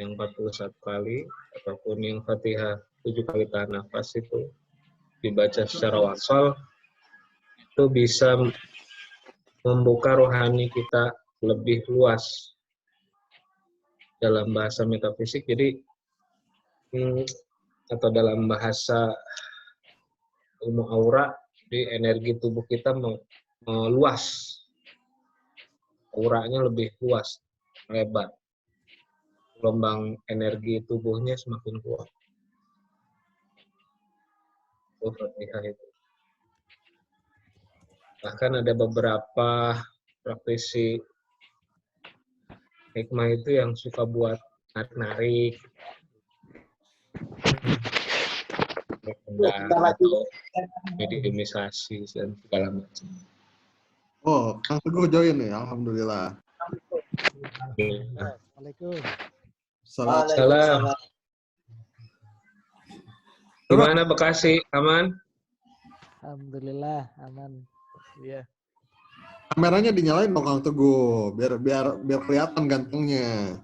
yang 41 kali, ataupun yang Fatihah 7 kali tahan nafas itu dibaca secara wassal, itu bisa membuka rohani kita lebih luas dalam bahasa metafisik. Jadi atau dalam bahasa ilmu aura, di energi tubuh kita meluas, auranya lebih luas, lebar, gelombang energi tubuhnya semakin kuat. Itu Fatihah itu. Bahkan ada beberapa praktisi hikmah itu yang suka buat narik-narik, atau mediumisasi dan segala macam. Oh, Kang Teguh join nih, alhamdulillah. Assalamualaikum. Salam. Gimana Bekasi? Aman? Alhamdulillah aman. Iya. Kameranya dinyalain dong Kang Teguh, biar kelihatan gantengnya.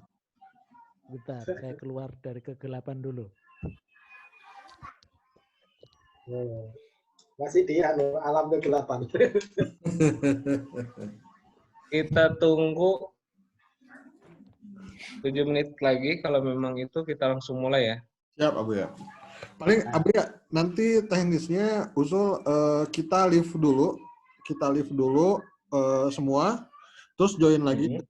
Bentar, saya keluar dari kegelapan dulu. Masih di alam kegelapan. Kita tunggu 7 menit lagi, kalau memang itu kita langsung mulai ya. Siap Abu ya. Paling Abu ya, nanti teknisnya usul kita live dulu semua, terus join lagi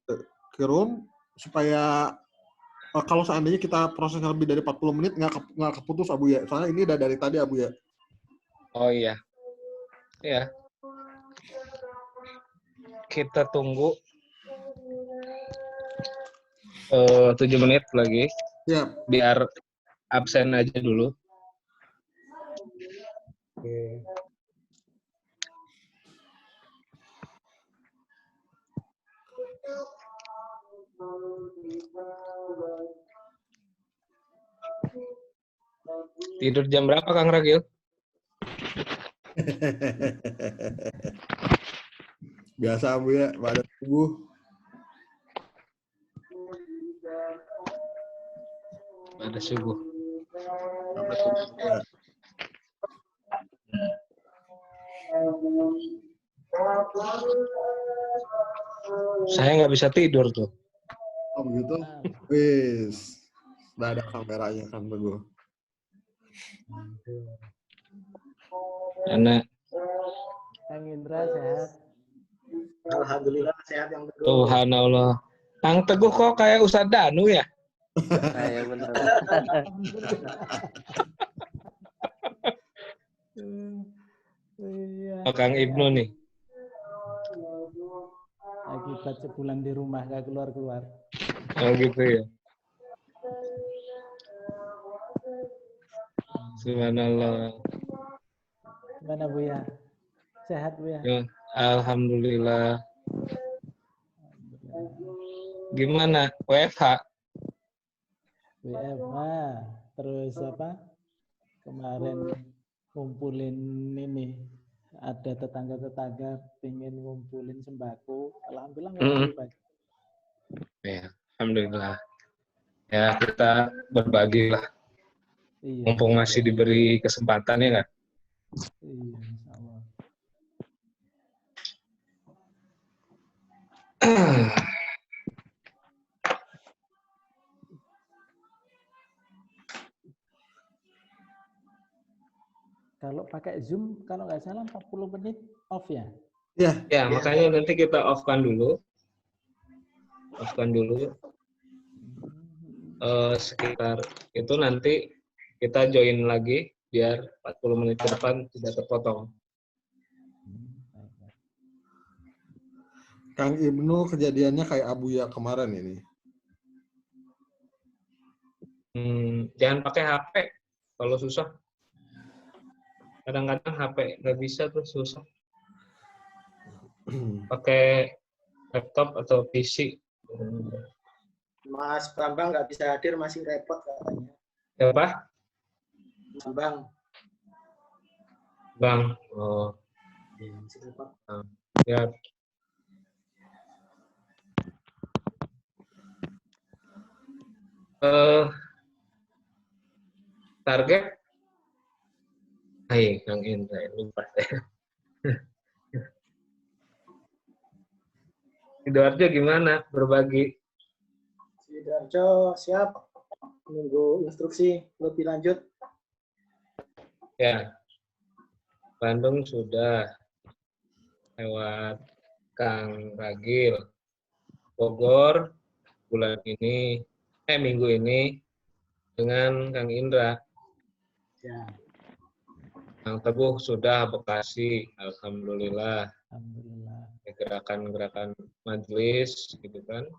ke room supaya kalau seandainya kita prosesnya lebih dari 40 menit nggak keputus Abu ya. Soalnya ini udah dari tadi Abu ya. Oh iya. Ya. Kita tunggu 7 menit lagi. Siap. Biar absen aja dulu. Oke. Tidur jam berapa Kang Ragil? Biasa Abu ya, pada subuh. Pada subuh. Ya. Saya nggak bisa tidur tuh. Oh begitu? Wis. Udah ada kameranya Kang Teguh. Karena Kang Indra sehat. Alhamdulillah sehat yang betul. Tuhan Allah. Kang Teguh kok kayak Ustadz Danu ya? Saya benar. Iya. Oh, Kang Ibnu nih. Akibat sebulan di rumah nggak keluar-keluar. Oh gitu ya. Subhanallah. Gimana Bu ya? Sehat Bu ya? Ya, alhamdulillah. Gimana? WFH? WFH. Terus apa? Kemarin ngumpulin ini. Ada tetangga-tetangga pengen ngumpulin sembako. Alhamdulillah ngumpulin banyak. Ya, alhamdulillah. Ya, kita berbagi lah. Iya. Mumpung masih diberi kesempatan ya nggak? Iya, insya Allah. Kalau pakai Zoom, kalau nggak salah 40 menit off ya? Iya. Ya, makanya nanti kita off-kan dulu. Off-kan dulu. Sekitar itu nanti kita join lagi biar 40 menit ke depan tidak terpotong. Kang Ibnu kejadiannya kayak Abu ya kemarin ini. Jangan pakai HP kalau susah. Kadang-kadang HP nggak bisa tuh susah. Pakai laptop atau PC. Mas Bambang nggak bisa hadir, masih repot katanya. Siapa? Bambang. Bang. Oh. Ya, masih repot. Ya. Target, hai Kang Indra, lupa saya. Sidoarjo gimana berbagi? Sidoarjo siap menunggu instruksi lebih lanjut. Ya, Bandung sudah lewat Kang Ragil. Bogor bulan ini, minggu ini dengan Kang Indra. Ya. Kang Teguh sudah Bekasi, alhamdulillah. Alhamdulillah. Gerakan-gerakan majelis, gitu kan.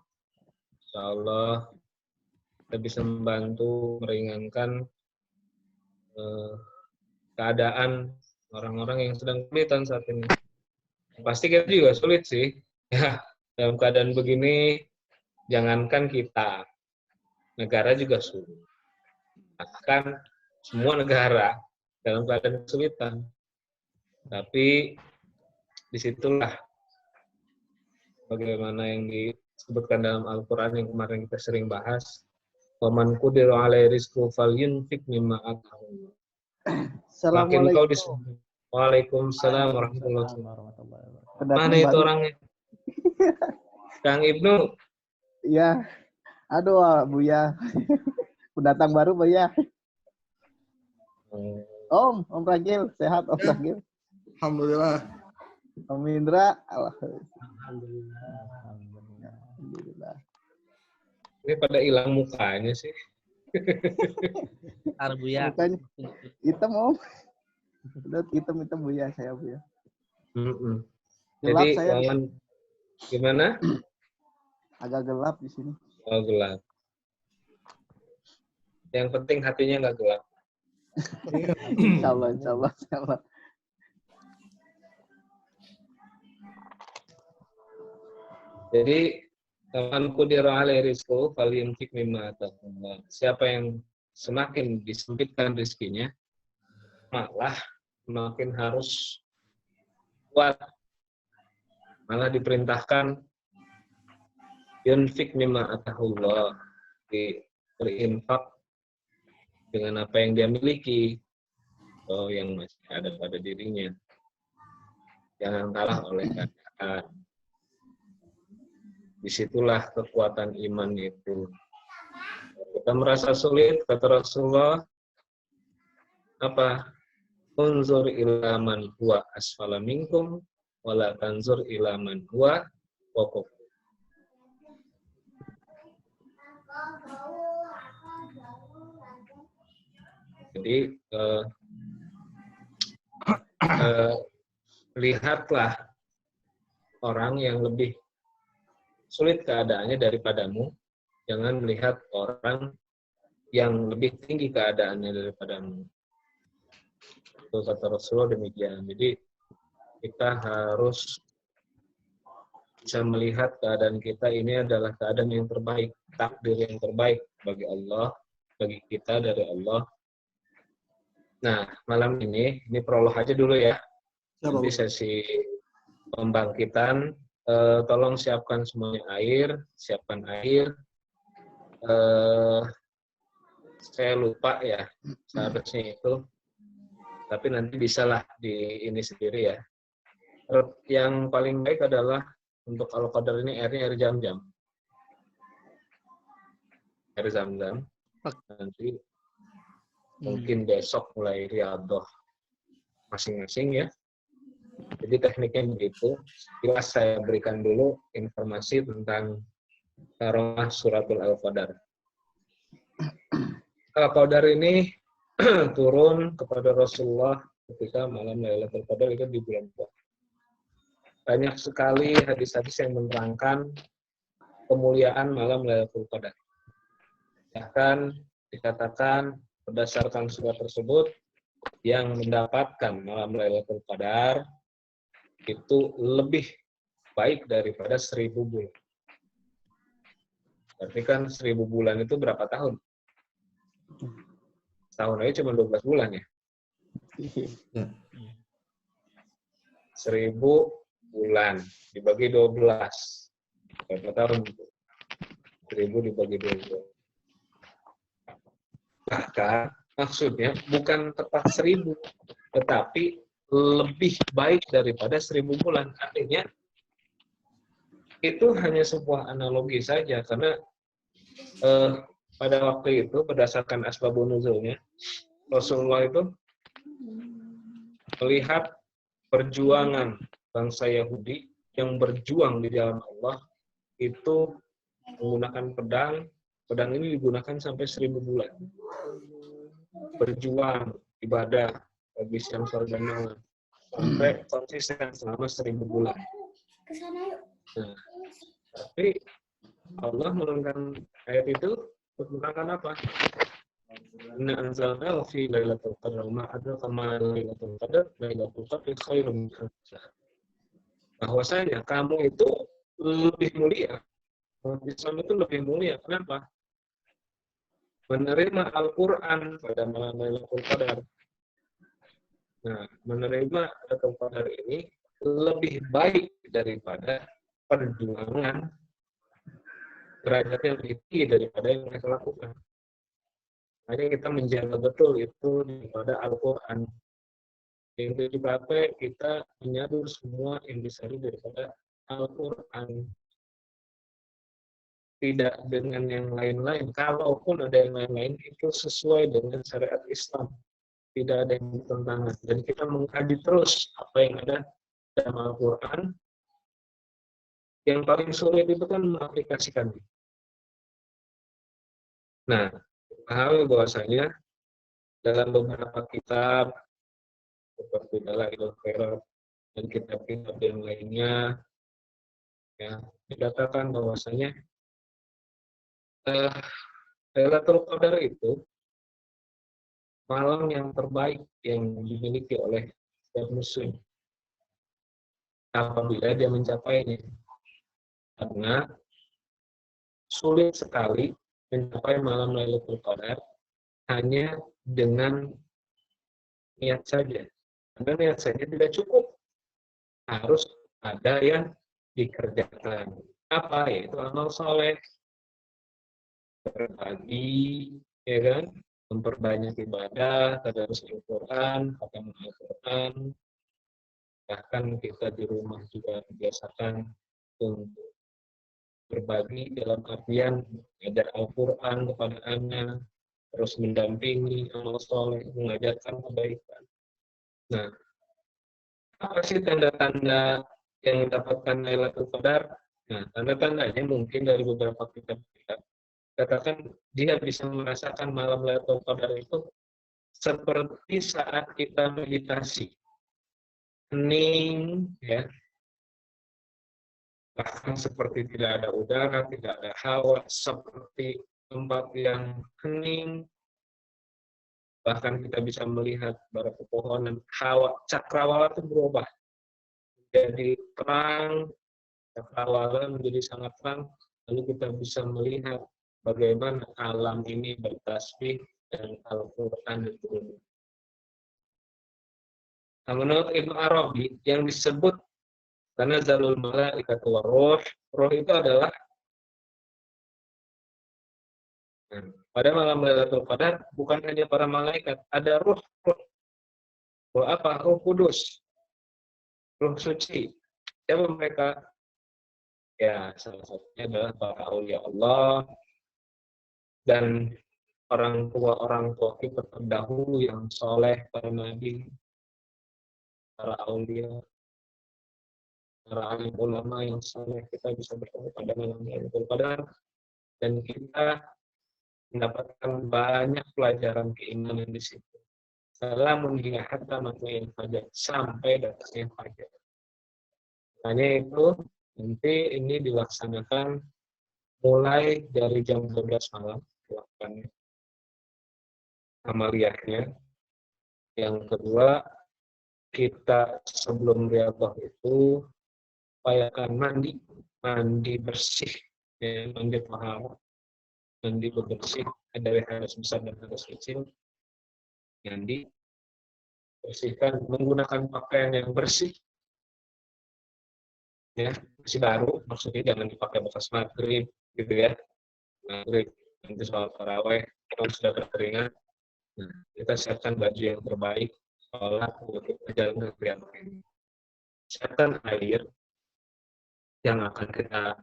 Insya Allah kita bisa membantu meringankan keadaan orang-orang yang sedang kesulitan saat ini. Pasti kita juga sulit sih. Ya, dalam keadaan begini, jangankan kita, negara juga sulit. Bahkan semua negara dalam keadaan kesulitan. Tapi disitulah bagaimana yang disebutkan dalam Al-Quran yang kemarin kita sering bahas. Waman qudira alaihi rizquhu falyunfiq mimma ataahu. Makin kau disebut. Waalaikumsalam warahmatullahi wabarakatuh. Mana itu orangnya? Kang Ibnu. Iya. Aduh, Buya. Pendatang baru, Buya. Om Ragil, sehat Om Ragil. Alhamdulillah. Om Indra, Alhamdulillah. Ini pada hilang mukanya sih. Buya. Mukanya hitam, Om. Udah hitam Buya, saya Buya. Jadi Gelap saya. Gimana? Agak gelap di sini. Oh, gelap. Yang penting hatinya nggak gelap. Insya Allah. Jadi man qudira alaihi rizquhu falyunfiq mimma ataahu. Siapa yang semakin disempitkan rezekinya, malah semakin harus kuat. Malah diperintahkan yunfiq mimma atahullah, berinfak dengan apa yang dia miliki atau yang masih ada pada dirinya. Jangan kalah oleh keadaan. Disitulah kekuatan iman itu. Kita merasa sulit, kata Rasulullah, apa? Unzur ila man huwa asfala minkum wala tanzur ila man huwa fawqakum. Jadi lihatlah orang yang lebih sulit keadaannya daripadamu, jangan melihat orang yang lebih tinggi keadaannya daripadamu. Itu kata Rasulullah demikian. Jadi kita harus bisa melihat keadaan kita ini adalah keadaan yang terbaik, takdir yang terbaik bagi Allah, bagi kita dari Allah. Nah, malam ini prolog aja dulu ya. Nanti sesi pembangkitan, tolong siapkan semuanya siapkan air. Saya lupa ya, seharusnya itu. Tapi nanti bisalah di ini sendiri ya. Yang paling baik adalah untuk Al-Qadar ini airnya air Zam-Zam. Air Zam-Zam. Nanti mungkin besok mulai riyadhah masing-masing ya. Jadi tekniknya begitu. Jelas saya berikan dulu informasi tentang Karomah Suratul Al-Qadar. Al-Qadar ini turun kepada Rasulullah ketika malam Lailatul Qadar itu di bulan puasa. Banyak sekali hadis-hadis yang menerangkan kemuliaan malam Lailatul Qadar. Bahkan dikatakan berdasarkan surat tersebut yang mendapatkan malam Lailatul Qadar itu lebih baik daripada 1000 bulan. Berarti kan 1000 bulan itu berapa tahun? Tahun aja cuma 12 bulan ya. 1000 bulan dibagi 12. Berapa tahun itu? 1000 dibagi 12. Bahkan maksudnya bukan tepat 1000, tetapi lebih baik daripada 1000 bulan. Artinya itu hanya sebuah analogi saja, karena pada waktu itu berdasarkan asbabun nuzulnya, Rasulullah itu melihat perjuangan bangsa Yahudi yang berjuang di jalan Allah itu menggunakan pedang. Pedang ini digunakan sampai 1000 bulan. Berjuang, ibadah, bagi siang sore dan malam. Sampai konsisten selama 1000 bulan. Nah, tapi Allah menurunkan ayat itu untuk menerangkan apa? Inna anzalnahu fi lailatul qadr wa ma adraka ma lailatul qadr, lailatul qadri khairum min alf syahr. Bahwasanya kamu itu lebih mulia. Islam itu lebih mulia. Kenapa? Menerima Al-Quran pada malam Lailatul Qadar. Nah, menerima Lailatul Qadar ini lebih baik daripada perjuangan, derajatnya lebih tinggi daripada yang mereka lakukan. Hanya kita menjaga betul itu daripada Al-Quran. Yang dipakai kita menyadur semua yang disari daripada Al-Quran. Tidak dengan yang lain-lain. Kalaupun ada yang lain-lain, itu sesuai dengan syariat Islam. Tidak ada yang bertentangan. Dan kita mengkaji terus apa yang ada dalam Al-Quran. Yang paling sulit itu kan mengaplikasikannya. Nah, pahami bahwasanya dalam beberapa kitab, seperti Dalailul Khairat dan kitab-kitab yang lainnya, ya, dikatakan bahwasanya Lailatul Qadar itu malam yang terbaik yang dimiliki oleh setiap muslim apabila dia mencapainya. Karena sulit sekali mencapai malam Lailatul Qadar hanya dengan niat saja. Karena niat saja tidak cukup. Harus ada yang dikerjakan. Apa? Yaitu amal soleh. Berbagi, ya kan, memperbanyak ibadah, tadarus Al-Quran, khatam Al-Quran, bahkan kita di rumah juga biasakan untuk berbagi dalam artian mengajar Al-Quran kepada anak, terus mendampingi amal soleh, mengajarkan kebaikan. Nah, apa sih tanda-tanda yang mendapatkan Lailatul Qadar? Nah, tanda-tandanya mungkin dari beberapa kitab-kitab. Katakan dia bisa merasakan malam Lailatul Qadar itu seperti saat kita meditasi, hening, ya, bahkan seperti tidak ada udara, tidak ada hawa, seperti tempat yang hening, bahkan kita bisa melihat bara pepohonan, hawa cakrawala itu berubah jadi terang, cakrawala menjadi sangat terang, lalu kita bisa melihat bagaimana alam ini bertasbih dan Al-Quran itu. Nah, menurut Ibnu Arabi yang disebut tanazzalul malaikatu waruh, roh itu adalah pada malam Lailatul Qadar bukan hanya para malaikat, ada ruh. Ruh apa? Ruh Kudus, ruh suci. Siapa mereka? Ya, salah satunya adalah para aulia Allah dan orang tua kita terdahulu yang soleh, para nabi, para aulia, para alim ulama yang soleh. Kita bisa bertemu pada malam Lailatul Qadar dan kita mendapatkan banyak pelajaran keimanan di situ. Salamun hiya hatta matla'il fajar, sampai datangnya fajar. Hanya itu nanti ini dilaksanakan mulai dari jam 12 malam dilakukan amaliyahnya. Yang kedua, kita sebelum riyadhah itu upayakan mandi bersih, ya, mandi taharah, mandi bersih dari hadas besar dan hadas kecil. Mandi bersihkan menggunakan pakaian yang bersih, ya, masih baru, maksudnya jangan dipakai bekas maghrib gitu ya, maghrib nanti sholat taraweh memang sudah berkeringat, nah, kita siapkan baju yang terbaik, sholat, untuk menjalankan kegiatan ini. Siapkan air yang akan kita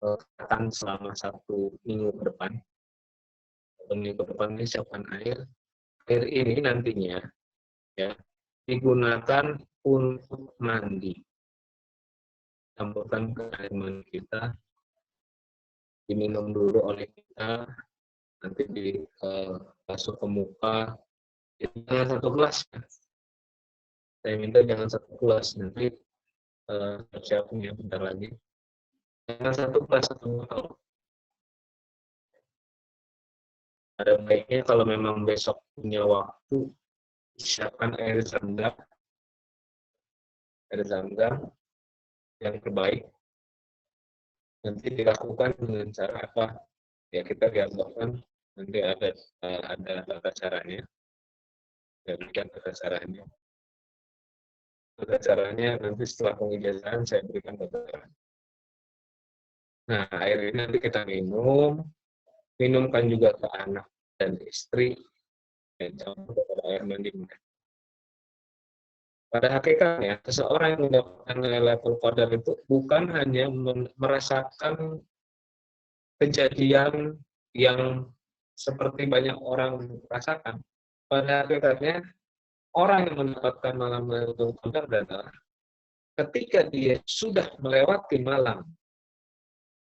gunakan selama 1 minggu ke depan. 1 minggu ke depan ini siapkan air. Air ini nantinya ya digunakan untuk mandi. Campurkan ke air mandi kita, diminum dulu oleh kita, nanti dibasuh ke muka. Jangan 1 gelas. Saya minta jangan 1 gelas, nanti siapnya bentar lagi. Jangan 1 gelas 1 botol. Ada baiknya kalau memang besok punya waktu, siapkan air zam-zam yang terbaik. Nanti dilakukan dengan cara apa? Ya kita diajarkan, nanti ada tata caranya. Ya, berikan tata caranya. Tata caranya nanti setelah pengijazahan saya berikan tata caranya. Nah, air ini nanti kita minumkan juga ke anak dan istri, dan campur kepada air mandi mereka. Pada hakikatnya, seseorang yang mendapatkan Lailatul Qadar itu bukan hanya merasakan kejadian yang seperti banyak orang rasakan. Pada hakikatnya, orang yang mendapatkan malam Lailatul Qadar adalah ketika dia sudah melewati malam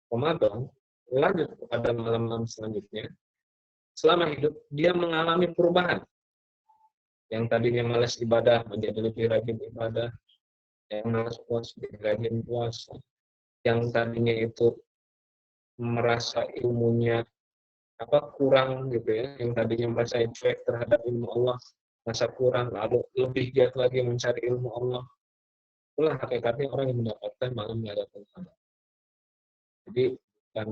Ramadan, lanjut kepada malam-malam selanjutnya, selama hidup dia mengalami perubahan. Yang tadinya malas ibadah menjadi lebih rajin ibadah, yang malas puasa menjadi rajin puasa, yang tadinya itu merasa ilmunya kurang gitu ya, yang tadinya merasa cuek terhadap ilmu Allah, merasa kurang, lalu lebih giat lagi mencari ilmu Allah. Itulah hakikatnya orang yang mendapatkan malam Lailatul Qadar. Jadi bukan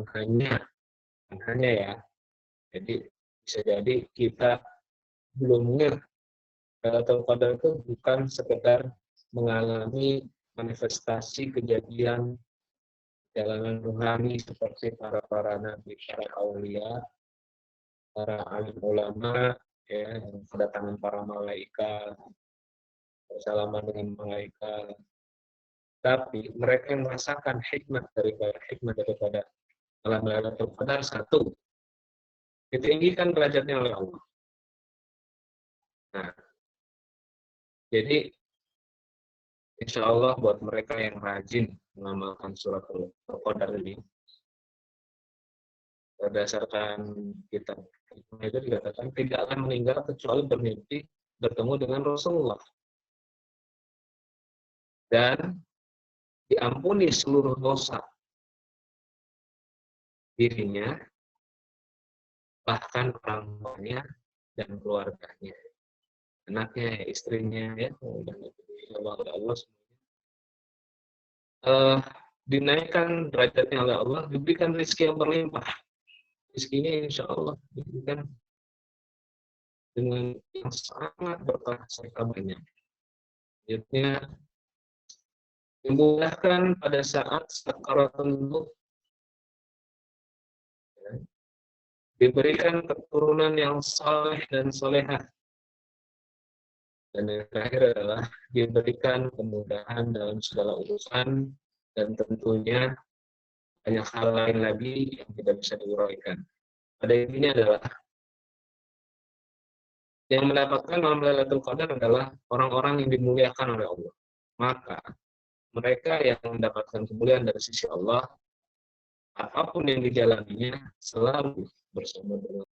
hanya ya. Jadi bisa jadi kita belum ngeh Lailatul Qadar itu bukan sekedar mengalami manifestasi kejadian jalanan rohani seperti para nabi, para aulia, para alim ulama, ya, kedatangan para malaikat, bersalaman dengan malaikat. Tapi mereka yang merasakan hikmah daripada malam Lailatul Qadar, satu, ditinggikan derajatnya oleh Allah. Nah, jadi insya Allah buat mereka yang rajin mengamalkan Suratul Qadar ini, berdasarkan kitab itu dikatakan tidaklah meninggal kecuali bermimpi bertemu dengan Rasulullah dan diampuni seluruh dosa dirinya, bahkan orang tuanya dan keluarganya, anaknya, istrinya, ya, dan Allah semuanya. Dinaikkan derajatnya oleh Allah, diberikan rezeki yang berlimpah. Rezekinya insya Allah diberikan dengan yang sangat berkah serta banyak. Selanjutnya, dimudahkan pada saat sakaratul maut, diberikan keturunan yang saleh dan solehah, dan yang terakhir adalah diberikan kemudahan dalam segala urusan, dan tentunya banyak hal lain lagi yang tidak bisa diuraikan. Pada intinya adalah yang mendapatkan malam Lailatul Qadar adalah orang-orang yang dimuliakan oleh Allah. Maka mereka yang mendapatkan kemuliaan dari sisi Allah, apapun yang dijalaninya selalu bersama dengan